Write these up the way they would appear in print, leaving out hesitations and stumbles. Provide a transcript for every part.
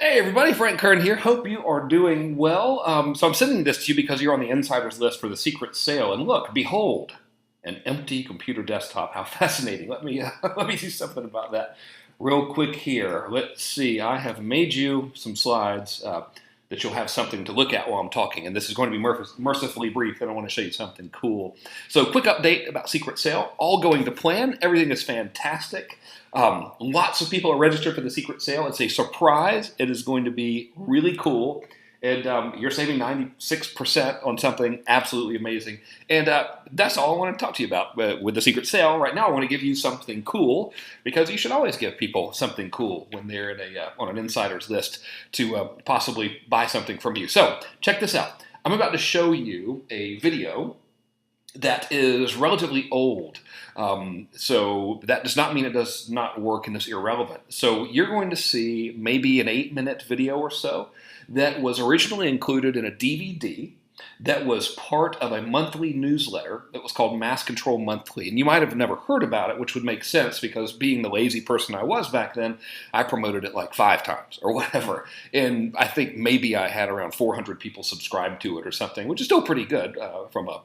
Hey everybody, Frank Kern here. Hope you are doing well. So I'm sending this to you because you're on the insiders list for the secret sale. And look, behold, an empty computer desktop. How fascinating. Let me let me do something about that real quick here. Let's see. I have made you some slides that you'll have something to look at while I'm talking. And this is going to be mercifully brief. And I want to show you something cool. So quick update about secret sale. All going to plan. Everything is fantastic. Lots of people are registered for the secret sale. It's a surprise. It is going to be really cool. And you're saving 96% on something absolutely amazing. And that's all I want to talk to you about with the secret sale. Right now, I want to give you something cool because you should always give people something cool when they're in on an insider's list to possibly buy something from you. So check this out. I'm about to show you a video that is relatively old. So that does not mean it does not work and is irrelevant. So you're going to see maybe an 8-minute video or so that was originally included in a DVD that was part of a monthly newsletter that was called Mass Control Monthly. And you might have never heard about it, which would make sense because being the lazy person I was back then, I promoted it like 5 times or whatever. And I think maybe I had around 400 people subscribed to it or something, which is still pretty good from a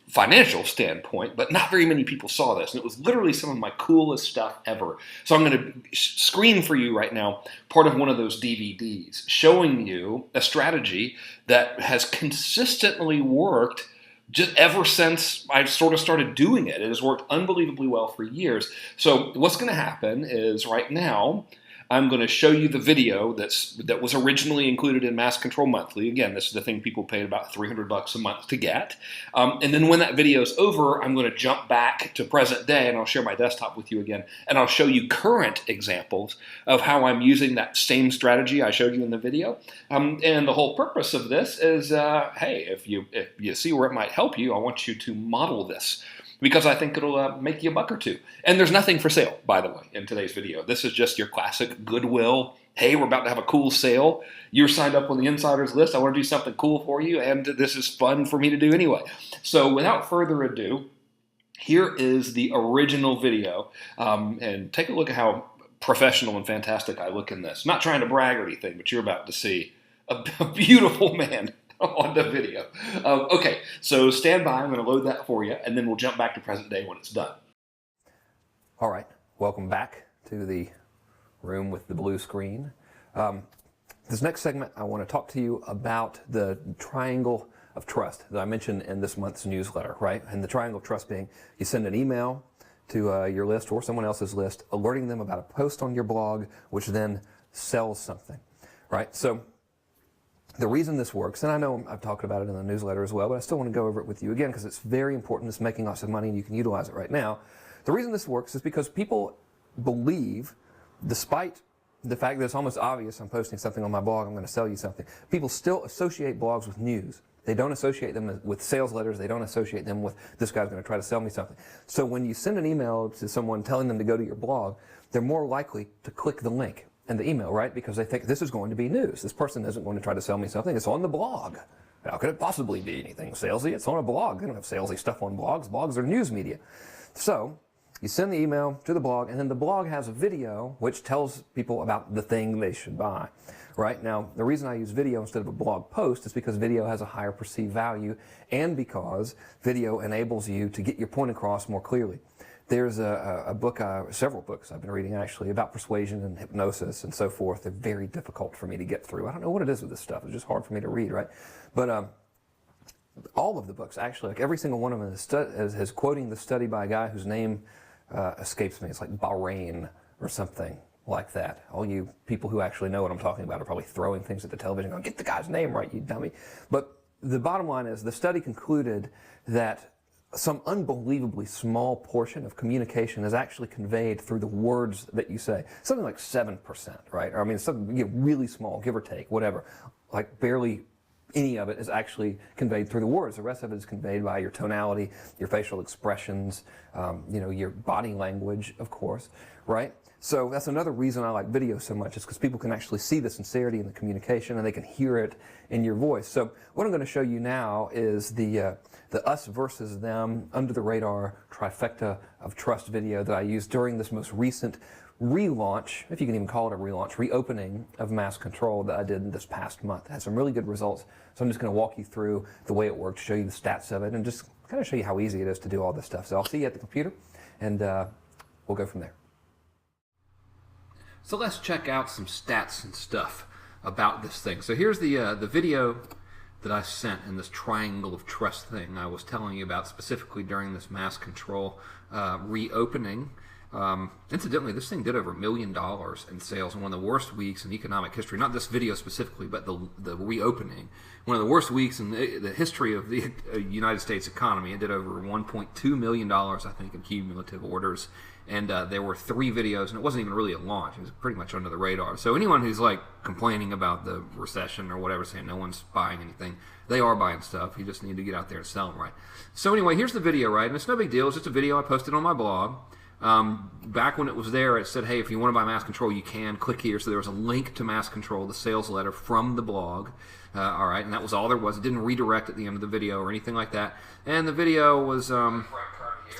financial standpoint, but not very many people saw this. And it was literally some of my coolest stuff ever. So I'm going to screen for you right now part of one of those DVDs showing you a strategy that has consistently worked just ever since I sort of started doing it. It has worked unbelievably well for years. So what's going to happen is right now, I'm going to show you the video that was originally included in Mass Control Monthly. Again, this is the thing people paid about $300 a month to get. And then when that video is over, I'm going to jump back to present day, and I'll share my desktop with you again, and I'll show you current examples of how I'm using that same strategy I showed you in the video. And the whole purpose of this is, hey, if you see where it might help you, I want you to model this, because I think it'll make you a buck or two. And there's nothing for sale, by the way, in today's video. This is just your classic goodwill. Hey, we're about to have a cool sale. You're signed up on the insiders list. I want to do something cool for you, and this is fun for me to do anyway. So without further ado, here is the original video. And take a look at how professional and fantastic I look in this. Not trying to brag or anything, but you're about to see a beautiful man on the video. Okay, so stand by. I'm going to load that for you, and then we'll jump back to present day when it's done. All right, welcome back to the room with the blue screen. This next segment, I want to talk to you about the triangle of trust that I mentioned in this month's newsletter, right? And the triangle of trust being you send an email to your list or someone else's list, alerting them about a post on your blog, which then sells something, right? So the reason this works, and I know I've talked about it in the newsletter as well, but I still want to go over it with you again because it's very important. It's making lots of money and you can utilize it right now. The reason this works is because people believe, despite the fact that it's almost obvious I'm posting something on my blog, I'm going to sell you something, people still associate blogs with news. They don't associate them with sales letters. They don't associate them with this guy's going to try to sell me something. So when you send an email to someone telling them to go to your blog, they're more likely to click the link and the email, right? Because they think this is going to be news. This person isn't going to try to sell me something. It's on the blog. How could it possibly be anything salesy? It's on a blog. They don't have salesy stuff on blogs. Blogs are news media. So you send the email to the blog, and then the blog has a video which tells people about the thing they should buy, right? Now, the reason I use video instead of a blog post is because video has a higher perceived value and because video enables you to get your point across more clearly. There's a book, several books I've been reading actually, about persuasion and hypnosis and so forth. They're very difficult for me to get through. I don't know what it is with this stuff. It's just hard for me to read, right? But all of the books, actually, like every single one of them is quoting the study by a guy whose name escapes me. It's like Bahrain or something like that. All you people who actually know what I'm talking about are probably throwing things at the television going, get the guy's name right, you dummy. But the bottom line is the study concluded that some unbelievably small portion of communication is actually conveyed through the words that you say. Something like 7%, right? Or I mean, something really small, give or take, whatever. Like barely any of it is actually conveyed through the words. The rest of it is conveyed by your tonality, your facial expressions, your body language, of course, right? So that's another reason I like video so much, is because people can actually see the sincerity in the communication and they can hear it in your voice. So what I'm going to show you now is the us versus them, under the radar trifecta of trust video that I used during this most recent relaunch, if you can even call it a relaunch, reopening of Mass Control that I did this past month. It had some really good results. So I'm just going to walk you through the way it works, show you the stats of it, and just kind of show you how easy it is to do all this stuff. So I'll see you at the computer, and we'll go from there. So let's check out some stats and stuff about this thing. So here's the video that I sent in this triangle of trust thing I was telling you about specifically during this Mass Control reopening. Incidentally, this thing did over $1 million in sales in one of the worst weeks in economic history. Not this video specifically, but the reopening. One of the worst weeks in the history of the United States economy. It did over $1.2 million, I think, in cumulative orders. And there were 3 videos, and it wasn't even really a launch. It was pretty much under the radar. So anyone who's like complaining about the recession or whatever, saying no one's buying anything, they are buying stuff. You just need to get out there and sell them right. So anyway, here's the video, right? And it's no big deal. It's just a video I posted on my blog. Back when it was there, it said, hey, if you want to buy Mass Control, you can. Click here. So there was a link to Mass Control, the sales letter from the blog. All right, and that was all there was. It didn't redirect at the end of the video or anything like that. And the video was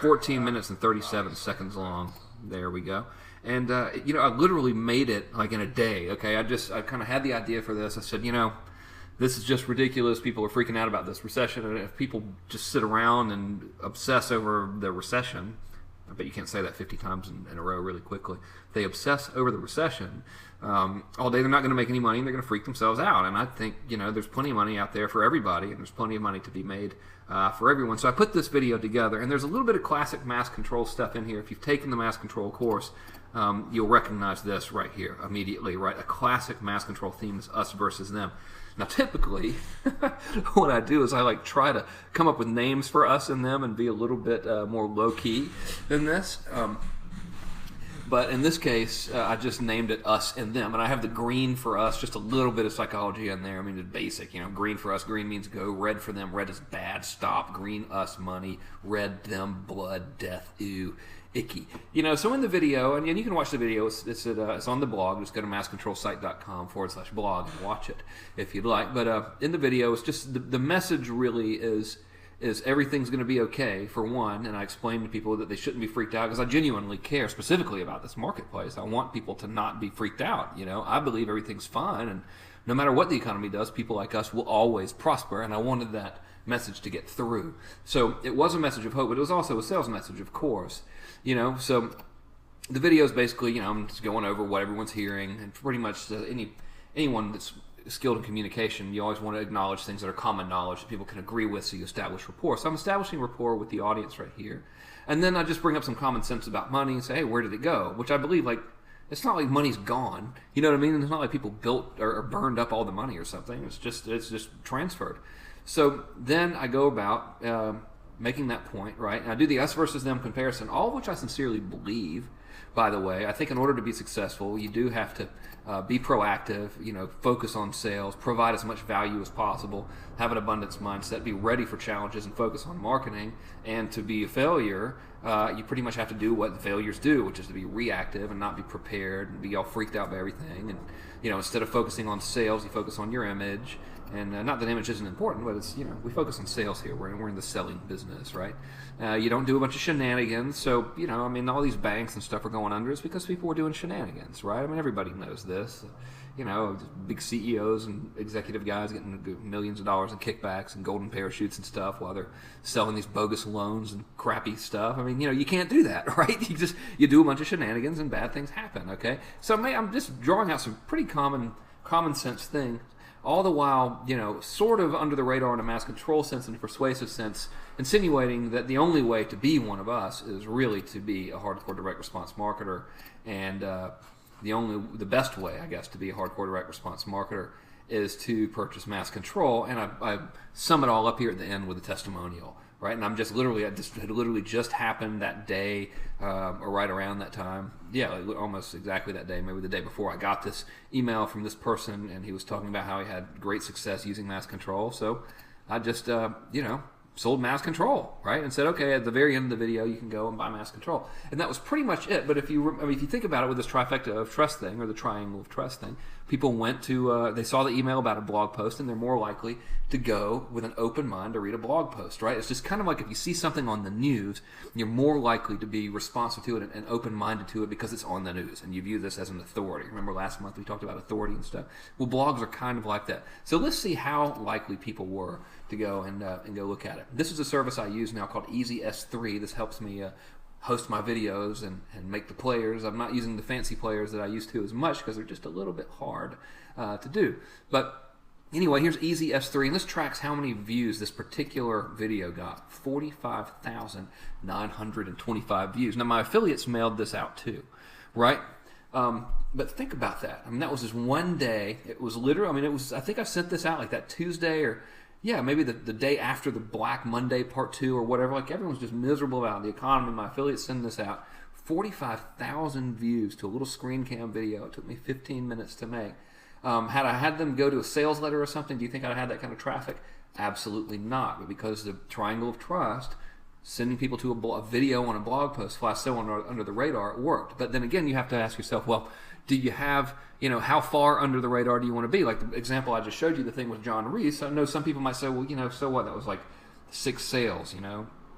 14 minutes and 37 seconds long. There we go. And, you know, I literally made it like in a day, okay? I kind of had the idea for this. I said, you know, this is just ridiculous. People are freaking out about this recession. And if people just sit around and obsess over the recession, I bet you can't say that 50 times in a row really quickly. If they obsess over the recession all day, they're not going to make any money, and they're going to freak themselves out. And I think, you know, there's plenty of money out there for everybody, and there's plenty of money to be made for everyone. So I put this video together, and there's a little bit of classic Mass Control stuff in here. If you've taken the Mass Control course, you'll recognize this right here immediately, right? A classic Mass Control theme is us versus them. Now, typically, what I do is I like try to come up with names for us and them and be a little bit more low-key than this. But in this case, I just named it us and them. And I have the green for us, just a little bit of psychology in there. I mean, it's basic, you know, green for us, green means go. Red for them, red is bad, stop. Green, us, money. Red, them, blood, death, ew. Icky. You know, so in the video, and you can watch the video, it's on the blog. Just go to masscontrolsite.com/blog and watch it if you'd like. But in the video, it's just the message really is everything's going to be okay, for one, and I explain to people that they shouldn't be freaked out because I genuinely care specifically about this marketplace. I want people to not be freaked out. You know, I believe everything's fine, and no matter what the economy does, people like us will always prosper, and I wanted that message to get through. So it was a message of hope, but it was also a sales message, of course. You know, so the video is basically, you know, I'm just going over what everyone's hearing, and pretty much anyone that's skilled in communication, you always want to acknowledge things that are common knowledge that people can agree with, so you establish rapport. So I'm establishing rapport with the audience right here. And then I just bring up some common sense about money and say, hey, where did it go? Which I believe, like, it's not like money's gone. You know what I mean? It's not like people built or burned up all the money or something. It's just transferred. So then I go about making that point, right? And I do the us versus them comparison, all of which I sincerely believe, by the way. I think in order to be successful, you do have to be proactive, you know, focus on sales, provide as much value as possible, have an abundance mindset, be ready for challenges, and focus on marketing. And to be a failure, you pretty much have to do what the failures do, which is to be reactive and not be prepared and be all freaked out by everything. And, you know, instead of focusing on sales, you focus on your image. And not that image isn't important, but it's, you know, we focus on sales here. We're in the selling business, right? You don't do a bunch of shenanigans. So, you know, I mean, all these banks and stuff are going under. It's because people were doing shenanigans, right? I mean, everybody knows this. You know, big CEOs and executive guys getting millions of dollars in kickbacks and golden parachutes and stuff while they're selling these bogus loans and crappy stuff. I mean, you know, you can't do that, right? You do a bunch of shenanigans and bad things happen, okay? So I'm just drawing out some pretty common sense things, all the while, you know, sort of under the radar in a Mass Control sense and a persuasive sense, insinuating that the only way to be one of us is really to be a hardcore direct response marketer, and the best way, I guess, to be a hardcore direct response marketer is to purchase Mass Control. And I sum it all up here at the end with a testimonial, right? And it had literally just happened that day, or right around that time. Yeah, almost exactly that day, maybe the day before. I got this email from this person, and he was talking about how he had great success using Mass Control. So I just, you know, sold Mass Control, right? And said, okay, at the very end of the video, you can go and buy Mass Control. And that was pretty much it. But if you think about it with this trifecta of trust thing, or the triangle of trust thing, People went to, they saw the email about a blog post, and they're more likely to go with an open mind to read a blog post, right? It's just kind of like if you see something on the news, you're more likely to be responsive to it and open-minded to it because it's on the news, and you view this as an authority. Remember last month we talked about authority and stuff? Well, blogs are kind of like that. So let's see how likely people were to go and go look at it. This is a service I use now called Easy S3. This helps me host my videos and make the players. I'm not using the fancy players that I used to as much because they're just a little bit hard to do. But anyway, here's Easy S3, and this tracks how many views this particular video got. 45,925 views. Now, my affiliates mailed this out too, right? But think about that. I mean, that was just one day. It was literally, I mean, it was, I think I sent this out like that Tuesday or, yeah, maybe the day after the Black Monday Part 2 or whatever. Like, everyone's just miserable about the economy. My affiliates send this out. 45,000 views to a little screen cam video. It took me 15 minutes to make. Had I had them go to a sales letter or something, do you think I'd have had that kind of traffic? Absolutely not. But because the triangle of trust, sending people to a video on a blog post flies so under the radar, it worked. But then again, you have to ask yourself, well, do you have, how far under the radar do you want to be? Like the example I just showed you, the thing with John Reese. I know some people might say, well, so what? That was like 6 sales,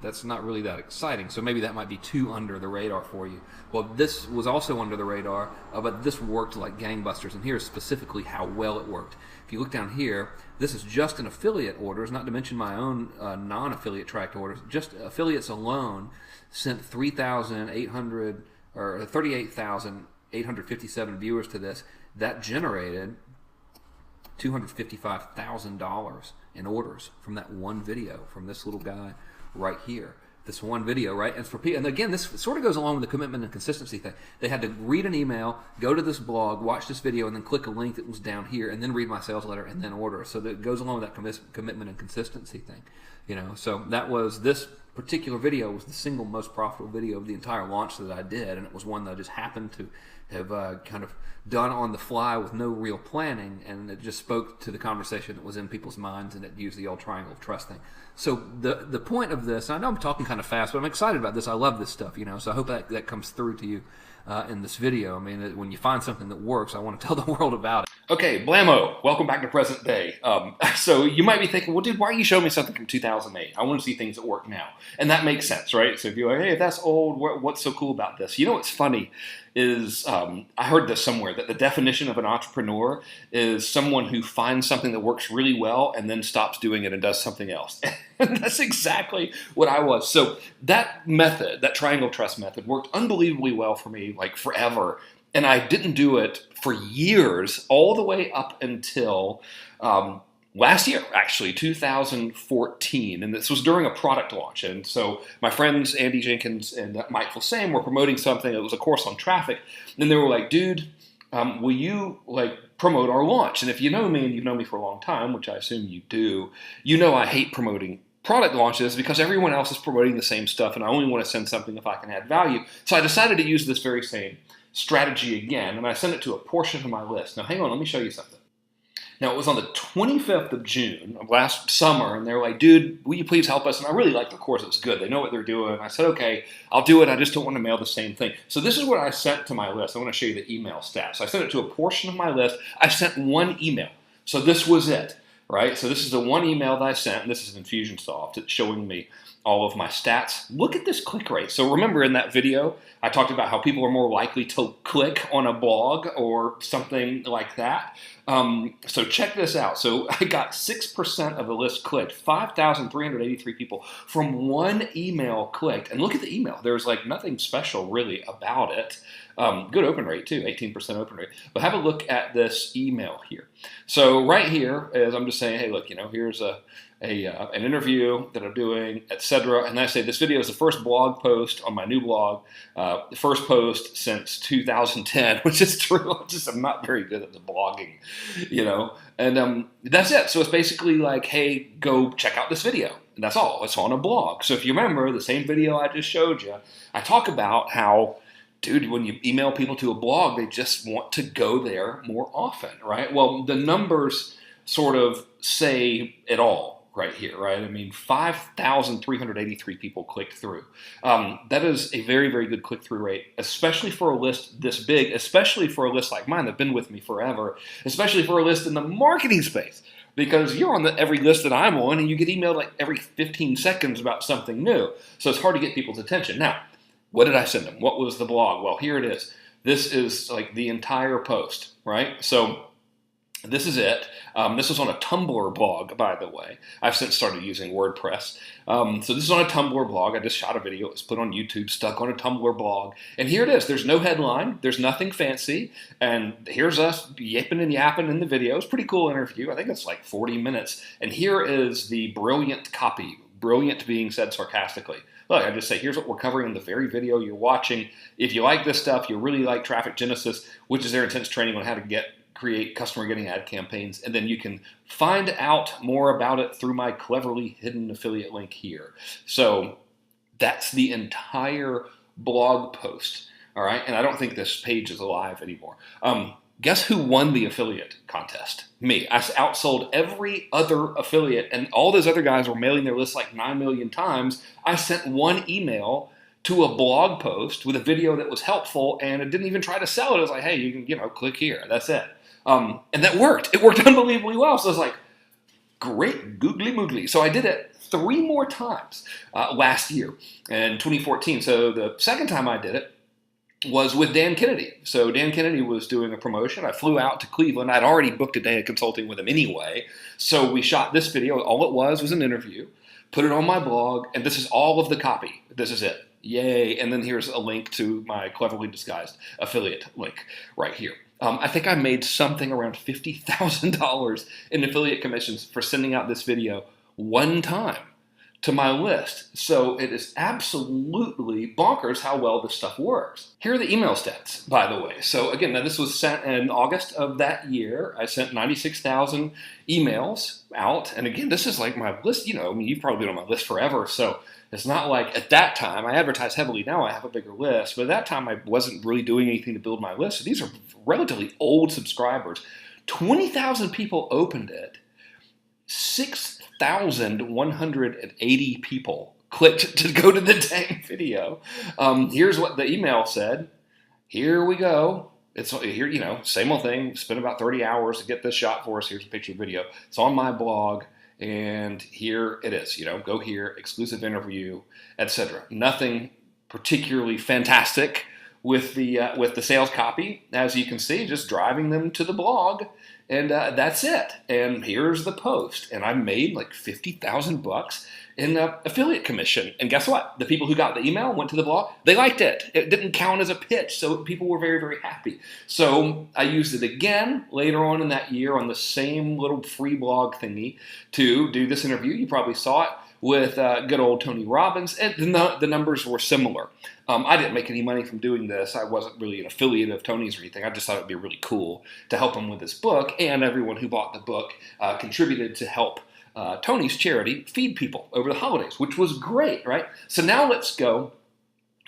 That's not really that exciting. So maybe that might be too under the radar for you. Well, this was also under the radar, but this worked like gangbusters. And here's specifically how well it worked. If you look down here, this is just an affiliate orders, not to mention my own non-affiliate tracked orders. Just affiliates alone sent 38,857 viewers to this. That generated $255,000 in orders from that one video, from this little guy right here. This one video, right? And for people, and again, this sort of goes along with the commitment and consistency thing. They had to read an email, go to this blog, watch this video, and then click a link that was down here, and then read my sales letter, and then order. So that goes along with that commitment and consistency thing. So that was, this particular video was the single most profitable video of the entire launch that I did, and it was one that I just happened to have kind of done on the fly with no real planning, and it just spoke to the conversation that was in people's minds, and it used the old triangle of trust thing. So the point of this, I know I'm talking kind of fast, but I'm excited about this. I love this stuff, so I hope that comes through to you in this video. I mean, when you find something that works, I want to tell the world about it. Okay, blammo, welcome back to present day. So you might be thinking, well, dude, why are you showing me something from 2008? I want to see things that work now. And that makes sense, right? So if you're like, hey, if that's old, what's so cool about this? What's funny is, I heard this somewhere, that the definition of an entrepreneur is someone who finds something that works really well and then stops doing it and does something else. And that's exactly what I was. So that method, that triangle trust method, worked unbelievably well for me, like forever. And I didn't do it for years, all the way up until last year, actually, 2014. And this was during a product launch. And so my friends, Andy Jenkins and Mike Flassame, were promoting something. It was a course on traffic. And they were like, dude, will you promote our launch? And if you know me, and you've known me for a long time, which I assume you do, I hate promoting product launches because everyone else is promoting the same stuff, and I only want to send something if I can add value. So I decided to use this very same strategy again, and I sent it to a portion of my list. Now, hang on, let me show you something. Now, it was on the 25th of June of last summer, and they were like, dude, will you please help us? And I really liked the course. It was good. They know what they're doing. I said, okay, I'll do it. I just don't want to mail the same thing. So this is what I sent to my list. I want to show you the email stats. So I sent it to a portion of my list. I sent one email. So this was it, right? So this is the one email that I sent, and this is Infusionsoft. It's showing me all of my stats. Look at this click rate. So remember in that video, I talked about how people are more likely to click on a blog or something like that. So check this out. So I got 6% of the list clicked, 5,383 people from one email clicked. And look at the email. There's nothing special really about it. Good open rate too, 18% open rate. But have a look at this email here. So right here is, I'm just saying, hey, look, here's an interview that I'm doing, etc. And I say this video is the first blog post on my new blog, the first post since 2010, which is true. I'm not very good at the blogging, And that's it. So it's basically like, hey, go check out this video. And that's all. It's on a blog. So if you remember the same video I just showed you, I talk about how, dude, when you email people to a blog, they just want to go there more often, right? Well, the numbers sort of say it all. right here, right? I mean, 5,383 people clicked through. That is a very, very good click-through rate, especially for a list this big, especially for a list like mine that's been with me forever, especially for a list in the marketing space, because you're on every list that I'm on, and you get emailed like every 15 seconds about something new. So it's hard to get people's attention. Now, what did I send them? What was the blog? Well, here it is. This is like the entire post, right? So this is it. This was on a Tumblr blog, by the way. I've since started using WordPress. So this is on a Tumblr blog. I just shot a video. It was put on YouTube, stuck on a Tumblr blog. And here it is. There's no headline. There's nothing fancy. And here's us yipping and yapping in the video. It's a pretty cool interview. I think it's like 40 minutes. And here is the brilliant copy. Brilliant being said sarcastically. Look, I just say, here's what we're covering in the very video you're watching. If you like this stuff, you really like Traffic Genesis, which is their intense training on how to create customer getting ad campaigns, and then you can find out more about it through my cleverly hidden affiliate link here. So that's the entire blog post, all right? And I don't think this page is alive anymore. Guess who won the affiliate contest? Me. I outsold every other affiliate, and all those other guys were mailing their lists like 9 million times. I sent one email to a blog post with a video that was helpful, and it didn't even try to sell it. It was like, hey, you can, click here. That's it. And that worked. It worked unbelievably well. So I was like, great, googly moogly. So I did it 3 more times last year in 2014. So the second time I did it was with Dan Kennedy. So Dan Kennedy was doing a promotion. I flew out to Cleveland. I'd already booked a day of consulting with him anyway. So we shot this video. All it was an interview, put it on my blog, and this is all of the copy. This is it. Yay. And then here's a link to my cleverly disguised affiliate link right here. I think I made something around $50,000 in affiliate commissions for sending out this video one time to my list. So it is absolutely bonkers how well this stuff works. Here are the email stats, by the way. So again, now this was sent in August of that year. I sent 96,000 emails out. And again, this is like my list. You've probably been on my list forever. So it's not like at that time, I advertise heavily. Now I have a bigger list. But at that time, I wasn't really doing anything to build my list. So these are relatively old subscribers. 20,000 people opened it. 6,180 people clicked to go to the dang video. Here's what the email said. Here we go. It's here, same old thing. Spent about 30 hours to get this shot for us. Here's a picture of the video. It's on my blog. And here it is, go here, exclusive interview, etc. Nothing particularly fantastic with the sales copy, as you can see, just driving them to the blog, and that's it. And here's the post, and I made like $50,000 in affiliate commission. And guess what? The people who got the email went to the blog. They liked it. It didn't count as a pitch, so people were very, very happy. So I used it again later on in that year on the same little free blog thingy to do this interview. You probably saw it with good old Tony Robbins, and the numbers were similar. I didn't make any money from doing this. I wasn't really an affiliate of Tony's or anything. I just thought it would be really cool to help him with this book, and everyone who bought the book contributed to help Tony's charity feed people over the holidays, which was great, right? So now let's go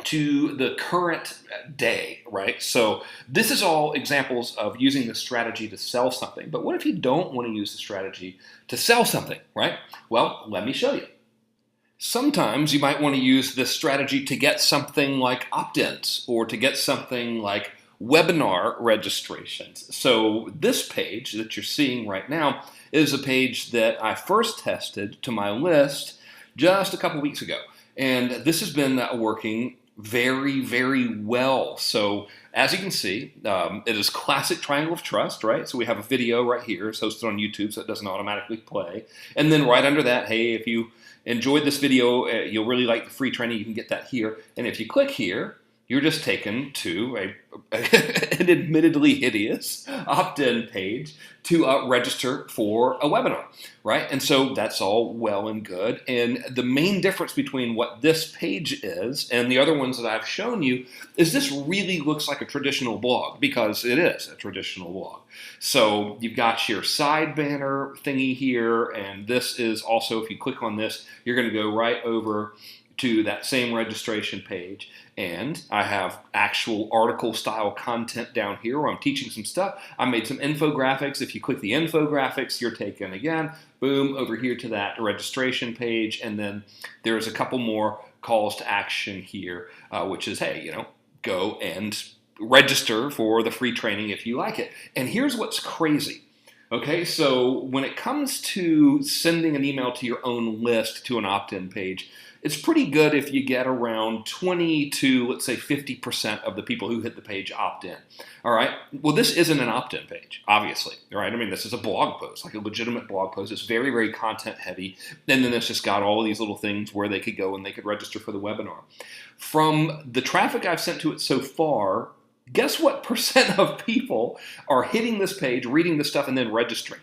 to the current day, right? So this is all examples of using the strategy to sell something. But what if you don't want to use the strategy to sell something, right? Well, let me show you. Sometimes you might want to use this strategy to get something like opt-ins or to get something like webinar registrations. So this page that you're seeing right now is a page that I first tested to my list just a couple weeks ago. And this has been working very, very well. So as you can see, it is classic Triangle of Trust, right? So we have a video right here. It's hosted on YouTube, so it doesn't automatically play. And then right under that, hey, if you enjoyed this video, you'll really like the free training, you can get that here. And if you click here, you're just taken to an admittedly hideous opt-in page to register for a webinar, right? And so that's all well and good. And the main difference between what this page is and the other ones that I've shown you is this really looks like a traditional blog, because it is a traditional blog. So you've got your side banner thingy here, and this is also, if you click on this, you're going to go right over to that same registration page, and I have actual article style content down here where I'm teaching some stuff. I made some infographics. If you click the infographics, you're taken again, boom, over here to that registration page, and then there's a couple more calls to action here, which is, hey, go and register for the free training if you like it. And here's what's crazy. Okay, so when it comes to sending an email to your own list to an opt-in page, it's pretty good if you get around 20 to, let's say, 50% of the people who hit the page opt in. All right, well, this isn't an opt-in page, obviously. All right, I mean, this is a blog post, like a legitimate blog post. It's very, very content heavy. And then it's just got all of these little things where they could go and they could register for the webinar. From the traffic I've sent to it so far, guess what percent of people are hitting this page, reading this stuff, and then registering?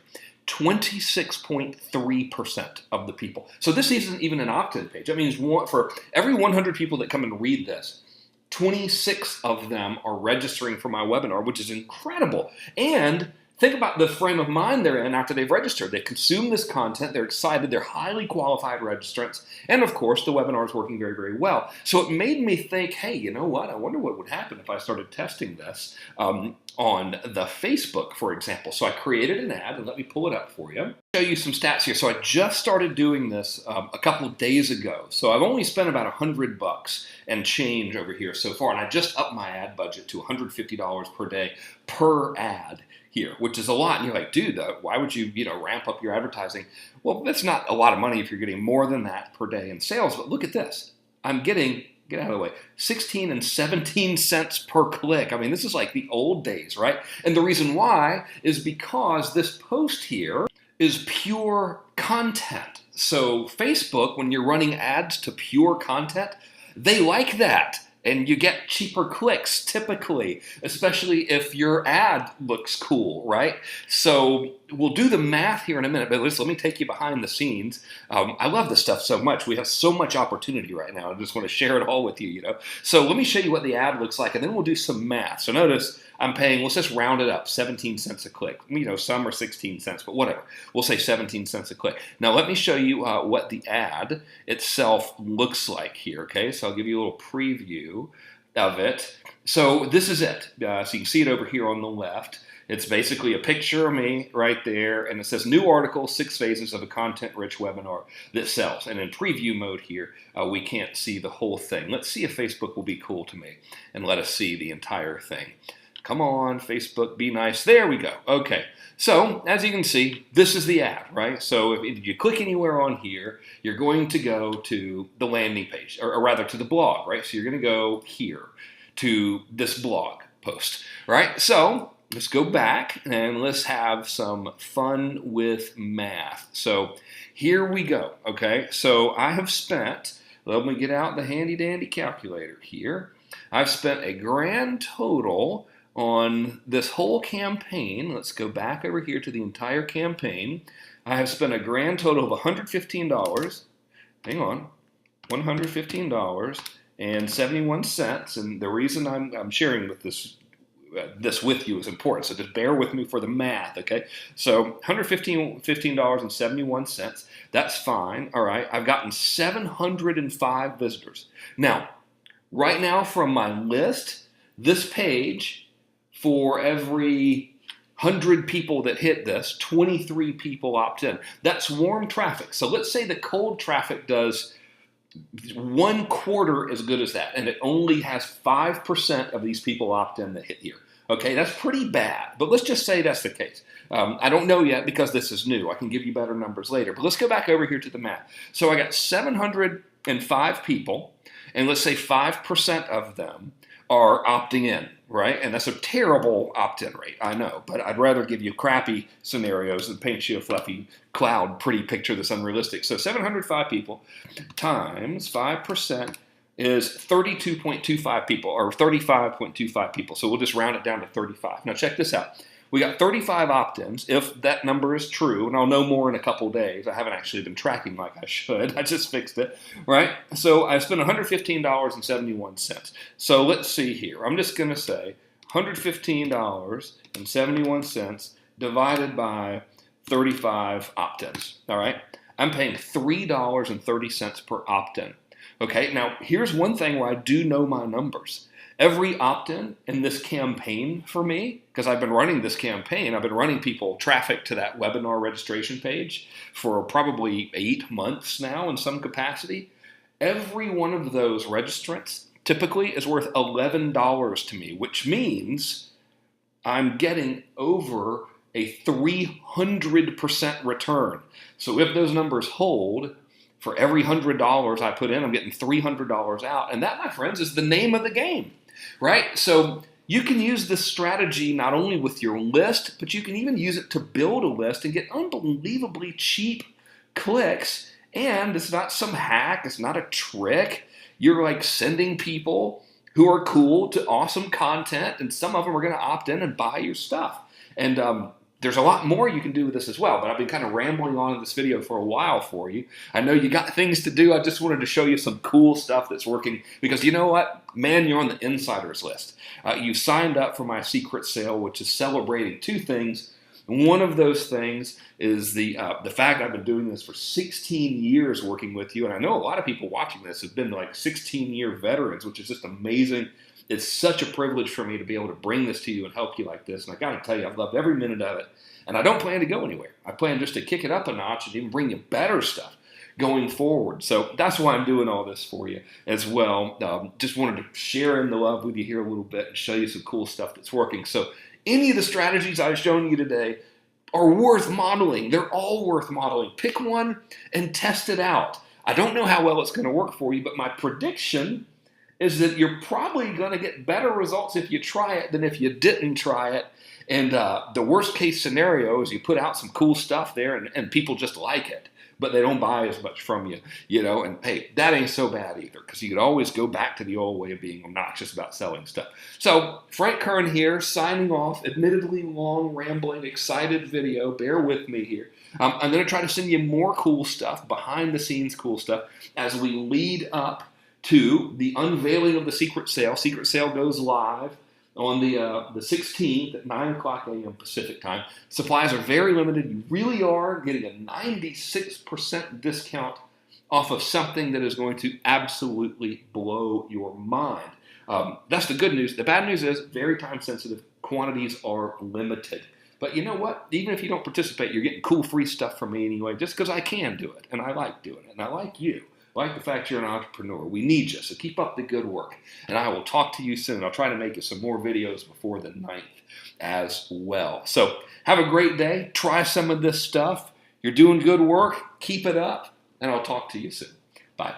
26.3% of the people. So this isn't even an opt-in page. That means for every 100 people that come and read this, 26 of them are registering for my webinar, which is incredible. And think about the frame of mind they're in after they've registered. They consume this content, they're excited, they're highly qualified registrants, and of course the webinar is working very, very well. So it made me think, hey, you know what? I wonder what would happen if I started testing this on the Facebook, for example. So I created an ad, and let me pull it up for you. Show you some stats here. So I just started doing this a couple of days ago. So I've only spent about $100 and change over here so far, and I just upped my ad budget to $150 per day per ad here, which is a lot. And you're like, dude, why would you, ramp up your advertising? Well, that's not a lot of money if you're getting more than that per day in sales. But look at this. I'm getting, get out of the way, 16 and 17 cents per click. I mean, this is like the old days, right? And the reason why is because this post here is pure content. So Facebook, when you're running ads to pure content, they like that. And you get cheaper clicks typically, especially if your ad looks cool, right? So we'll do the math here in a minute, but let me take you behind the scenes. I love this stuff so much. We have so much opportunity right now. I just want to share it all with you, So let me show you what the ad looks like, and then we'll do some math. So notice I'm paying, let's just round it up, 17 cents a click. Some are 16 cents, but whatever. We'll say 17 cents a click. Now let me show you what the ad itself looks like here, okay? So I'll give you a little preview of it. So this is it. So you can see it over here on the left. It's basically a picture of me right there, and it says new article, 6 phases of a content-rich webinar that sells. And in preview mode here, we can't see the whole thing. Let's see if Facebook will be cool to me and let us see the entire thing. Come on, Facebook, be nice. There we go. Okay, so as you can see, this is the ad, right? So if you click anywhere on here, you're going to go to the landing page, or rather to the blog, right? So you're going to go here to this blog post, right? So let's go back and let's have some fun with math. So here we go, okay? So I have spent, let me get out the handy-dandy calculator here. I've spent a grand total on this whole campaign. Let's go back over here to the entire campaign. I have spent a grand total of $115. Hang on, $115.71. And the reason I'm sharing with this with you is important. So just bear with me for the math, okay? So $115.71. That's fine. All right. I've gotten 705 visitors. Now, right now from my list, this page, for every 100 people that hit this, 23 people opt in. That's warm traffic. So let's say the cold traffic does 1/4 as good as that, and it only has 5% of these people opt in that hit here. Okay, that's pretty bad, but let's just say that's the case. I don't know yet because this is new. I can give you better numbers later, but let's go back over here to the math. So I got 705 people, and let's say 5% of them are opting in, right? And that's a terrible opt-in rate, I know, but I'd rather give you crappy scenarios than paint you a fluffy cloud pretty picture that's unrealistic. So 705 people times 5% is 32.25 people, or 35.25 people. So we'll just round it down to 35. Now check this out. We got 35 opt-ins. If that number is true, and I'll know more in a couple days. I haven't actually been tracking like I should. I just fixed it, right? So I spent $115.71. So let's see here. I'm just going to say $115.71 divided by 35 opt-ins, all right? I'm paying $3.30 per opt-in. Okay, now here's one thing where I do know my numbers. Every opt-in in this campaign for me, because I've been running this campaign, I've been running people traffic to that webinar registration page for probably 8 months now in some capacity. Every one of those registrants typically is worth $11 to me, which means I'm getting over a 300% return. So if those numbers hold, for every $100 I put in, I'm getting $300 out. And that, my friends, is the name of the game, right? So you can use this strategy not only with your list, but you can even use it to build a list and get unbelievably cheap clicks. And it's not some hack. It's not a trick. You're like sending people who are cool to awesome content, and some of them are going to opt in and buy your stuff. And there's a lot more you can do with this as well, but I've been kind of rambling on in this video for a while for you. I know you got things to do. I just wanted to show you some cool stuff that's working, because you know what? Man, you're on the insiders list. You signed up for my secret sale, which is celebrating 2 things. One of those things is the fact I've been doing this for 16 years working with you, and I know a lot of people watching this have been like 16-year veterans, which is just amazing. It's such a privilege for me to be able to bring this to you and help you like this. And I got to tell you, I've loved every minute of it. And I don't plan to go anywhere. I plan just to kick it up a notch and even bring you better stuff going forward. So that's why I'm doing all this for you as well. Just wanted to share in the love with you here a little bit and show you some cool stuff that's working. So any of the strategies I've shown you today are worth modeling. They're all worth modeling. Pick one and test it out. I don't know how well it's going to work for you, but my prediction is that you're probably going to get better results if you try it than if you didn't try it. And the worst case scenario is you put out some cool stuff there and people just like it, but they don't buy as much from you, you know. And hey, that ain't so bad either, because you could always go back to the old way of being obnoxious about selling stuff. So Frank Kern here, signing off. Admittedly long, rambling, excited video. Bear with me here. I'm going to try to send you more cool stuff, behind the scenes cool stuff, as we lead up to the unveiling of the secret sale. Secret sale goes live on the 16th at 9 o'clock a.m. Pacific time. Supplies are very limited. You really are getting a 96% discount off of something that is going to absolutely blow your mind. That's the good news. The bad news is very time sensitive. Quantities are limited. But you know what? Even if you don't participate, you're getting cool free stuff from me anyway, just because I can do it, and I like doing it, and I like you. I like the fact you're an entrepreneur. We need you, so keep up the good work. And I will talk to you soon. I'll try to make you some more videos before the 9th as well. So have a great day. Try some of this stuff. You're doing good work. Keep it up, and I'll talk to you soon. Bye.